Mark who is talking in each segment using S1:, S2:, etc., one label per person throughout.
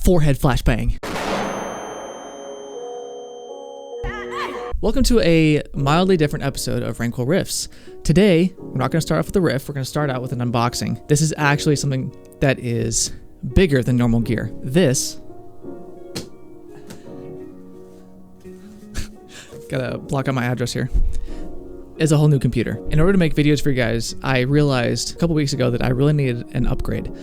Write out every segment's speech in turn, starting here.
S1: forehead flashbang. Welcome to a mildly different episode of Rainquill Riffs. Today, we're not going to start off with a riff, we're going to start out with an unboxing. This is actually something that is bigger than normal gear. This... gotta block out my address here. Is a whole new computer. In order to make videos for you guys, I realized a couple weeks ago that I really needed an upgrade.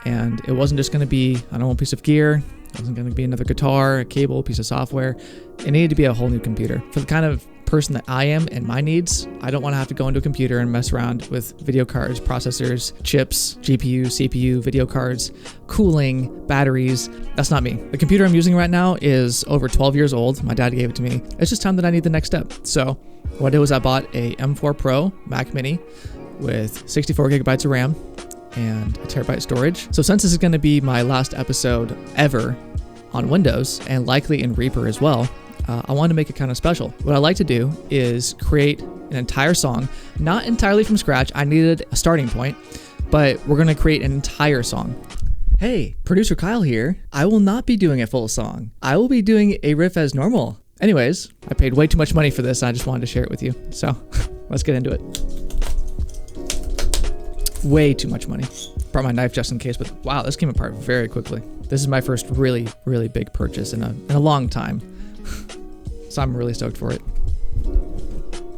S1: And it wasn't just going to be a normal piece of gear. It wasn't going to be another guitar, a cable, a piece of software. It needed to be a whole new computer. For the kind of person that I am and my needs, I don't want to have to go into a computer and mess around with video cards, processors, chips, GPU, CPU, video cards, cooling, batteries. That's not me. The computer I'm using right now is over 12 years old. My dad gave it to me. It's just time that I need the next step. So what I did was I bought a M4 Pro Mac Mini with 64 gigabytes of RAM and a terabyte storage. So since this is going to be my last episode ever on Windows and likely in Reaper as well, I wanted to make it kind of special. What I like to do is create an entire song, not entirely from scratch. I needed a starting point, but we're going to create an entire song. Hey, producer Kyle here. I will not be doing a full song. I will be doing a riff as normal. Anyways, I paid way too much money for this and I just wanted to share it with you. So let's get into it. Way too much money. Brought my knife just in case, but wow, this came apart very quickly. This is my first really big purchase in a long time. So I'm really stoked for it.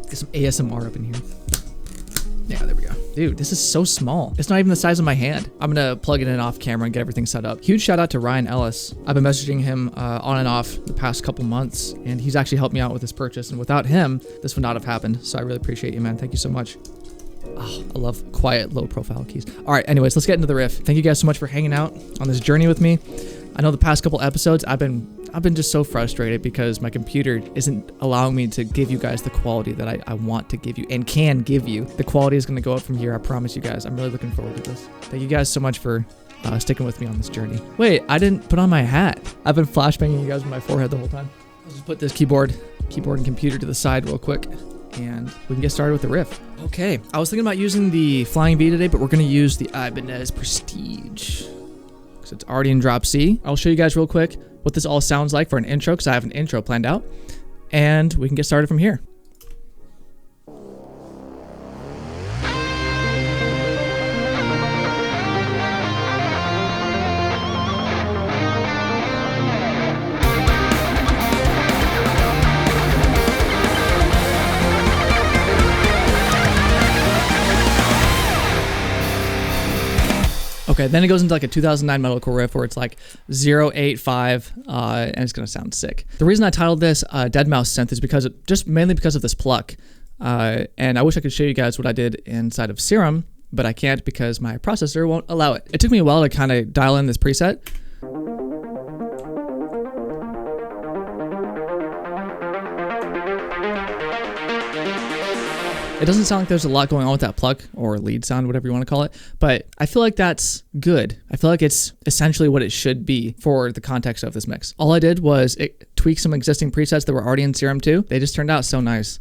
S1: Get some ASMR up in here. Yeah, there we go. Dude, this is so small. It's not even the size of my hand. I'm gonna plug it in off camera and get everything set up. Huge shout out to Ryan Ellis. I've been messaging him on and off the past couple months, and he's actually helped me out with this purchase. And without him, this would not have happened. So I really appreciate you, man. Thank you so much. Oh, I love quiet, low profile keys. All right, anyways, let's get into the riff. Thank you guys so much for hanging out on this journey with me. I know the past couple episodes, I've been just so frustrated because my computer isn't allowing me to give you guys the quality that I want to give you and can give you. The quality is going to go up from here, I promise you guys. I'm really looking forward to this. Thank you guys so much for sticking with me on this journey. Wait, I didn't put on my hat. I've been flashbanging you guys with my forehead the whole time. Let's just put this keyboard and computer to the side real quick, and we can get started with the riff. Okay, I was thinking about using the Flying V today, but we're going to use the Ibanez Prestige because it's already in drop C. I'll show you guys real quick what this all sounds like for an intro, because I have an intro planned out, and we can get started from here. Okay, then it goes into like a 2009 Metalcore riff where it's like 085, and it's gonna sound sick. The reason I titled this Dead Mouse Synth is because mainly because of this pluck. And I wish I could show you guys what I did inside of Serum, but I can't because my processor won't allow it. It took me a while to kind of dial in this preset. It doesn't sound like there's a lot going on with that pluck or lead sound, whatever you want to call it, but I feel like that's good. I feel like it's essentially what it should be for the context of this mix. All I did was tweak some existing presets that were already in Serum 2. They just turned out so nice.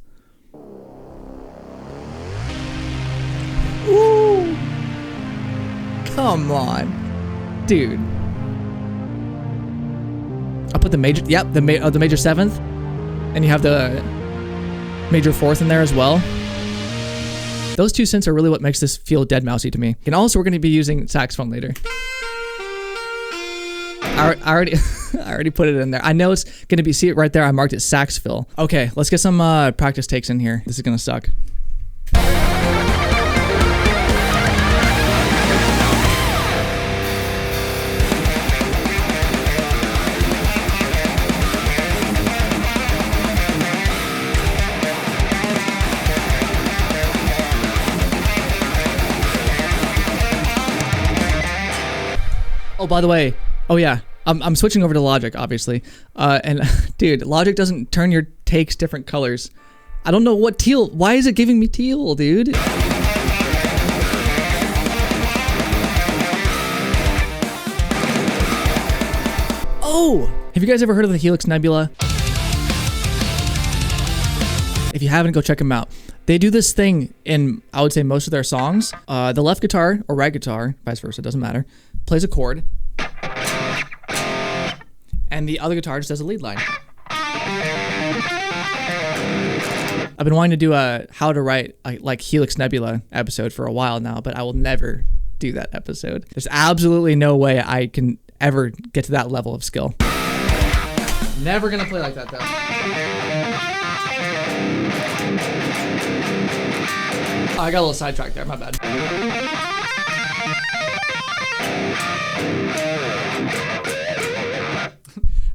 S1: Ooh! Come on, dude. I'll put the major, yep, the major 7th, and you have the major 4th in there as well. Those two synths are really what makes this feel dead mousey to me. And also we're going to be using saxophone later. I already put it in there. I know it's going to be, see it right there, I marked it sax fill. Okay, let's get some practice takes in here. This is going to suck. Oh, by the way, oh yeah, I'm switching over to Logic, obviously. And dude, Logic doesn't turn your takes different colors. I don't know what teal, why is it giving me teal, dude? Oh, have you guys ever heard of the Helix Nebula? If you haven't, go check them out. They do this thing in, I would say, most of their songs. The left guitar or right guitar, vice versa, doesn't matter, plays a chord. and the other guitar just does a lead line. I've been wanting to do a how to write like Helix Nebula episode for a while now, but I will never do that episode. There's absolutely no way I can ever get to that level of skill. Never gonna play like that though. Oh, I got a little sidetracked there, my bad.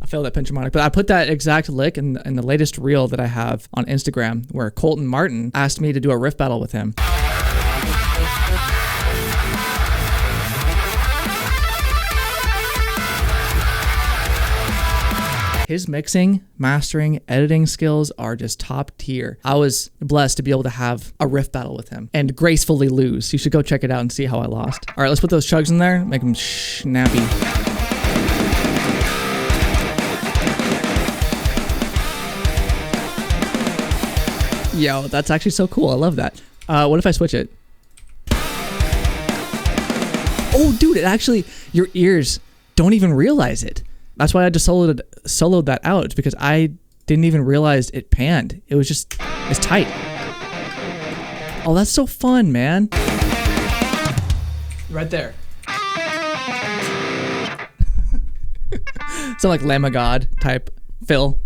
S1: I failed that pinch harmonic, but I put that exact lick in the latest reel that I have on Instagram where Colton Martin asked me to do a riff battle with him. His mixing, mastering, editing skills are just top tier. I was blessed to be able to have a riff battle with him and gracefully lose. You should go check it out and see how I lost. All right, let's put those chugs in there, make them snappy. Yo, that's actually so cool. I love that. What if I switch it? Oh, dude, it actually, your ears don't even realize it. That's why I just soloed that out, because I didn't even realize it panned. It was just, it's tight. Oh, that's so fun, man. Right there. Sound like Lamb of God type fill.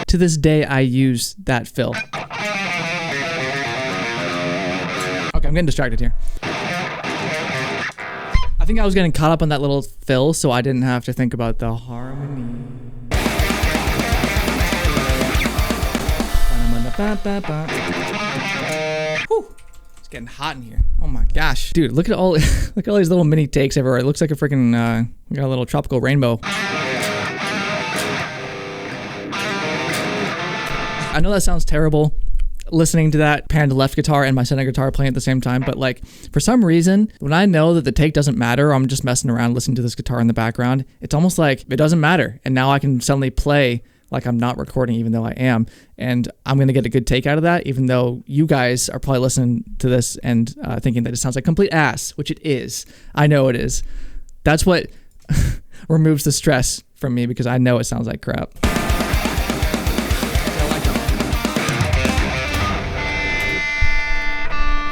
S1: To this day, I use that fill. Okay, I'm getting distracted here. I think I was getting caught up on that little fill, so I didn't have to think about the harmony. Whew. It's getting hot in here. Oh my gosh, dude! Look at all look at all these little mini takes everywhere. It looks like a freaking we got a little tropical rainbow. I know that sounds terrible, listening to that panned left guitar and my center guitar playing at the same time, but like for some reason, when I know that the take doesn't matter, or I'm just messing around listening to this guitar in the background, it's almost like it doesn't matter. And now I can suddenly play like I'm not recording, even though I am. And I'm going to get a good take out of that, even though you guys are probably listening to this and thinking that it sounds like complete ass, which it is. I know it is. That's what removes the stress from me, because I know it sounds like crap.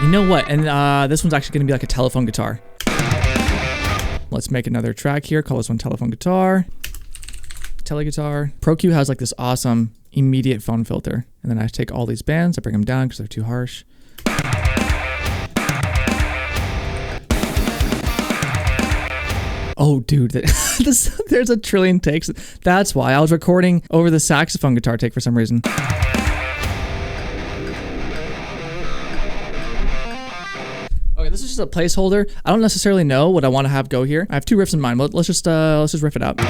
S1: You know what? And this one's actually going to be like a telephone guitar. Let's make another track here. Call this one telephone guitar. Tele guitar. ProQ has like this awesome immediate phone filter. And then I take all these bands, I bring them down because they're too harsh. Oh, dude, there's a trillion takes. That's why I was recording over the saxophone guitar take for some reason. Okay, this is just a placeholder. I don't necessarily know what I want to have go here. I have two riffs in mind, but let's just riff it out.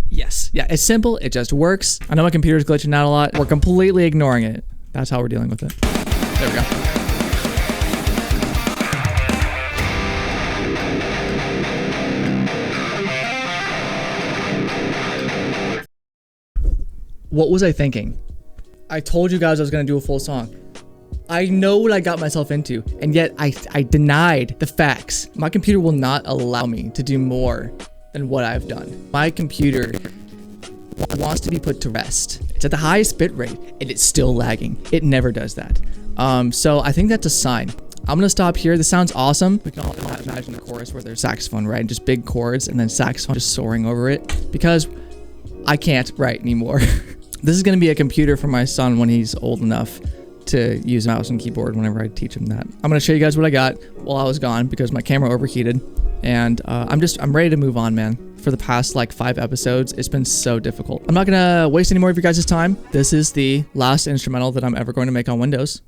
S1: Yes, yeah, it's simple. It just works. I know my computer's glitching out a lot. We're completely ignoring it. That's how we're dealing with it. There we go. What was I thinking? I told you guys I was gonna do a full song. I know what I got myself into, and yet I denied the facts. My computer will not allow me to do more than what I've done. My computer wants to be put to rest. It's at the highest bit rate and it's still lagging. It never does that. So I think that's a sign. I'm gonna stop here. This sounds awesome. We can all imagine the chorus where there's saxophone, right? Just big chords and then saxophone just soaring over it, because I can't write anymore. This is gonna be a computer for my son when he's old enough to use mouse and keyboard whenever I teach him that. I'm gonna show you guys what I got while I was gone because my camera overheated, and I'm ready to move on, man. For the past like 5 episodes, it's been so difficult. I'm not gonna waste any more of your guys' time. This is the last instrumental that I'm ever going to make on Windows.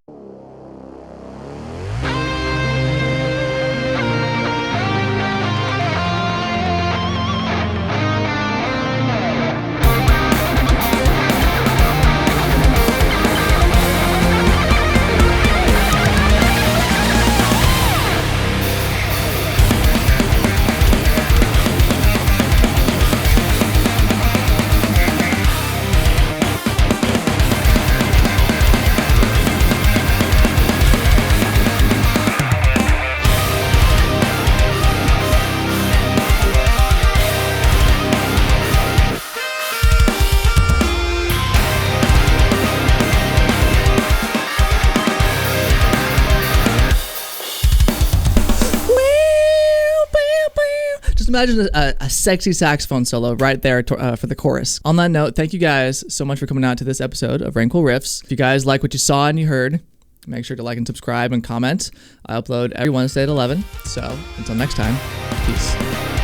S1: imagine a sexy saxophone solo right there for the chorus. On that note, thank you guys so much for coming out to this episode of Rainquill Riffs. If you guys like what you saw and you heard, make sure to like and subscribe and comment. I upload every Wednesday at 11. So until next time, peace.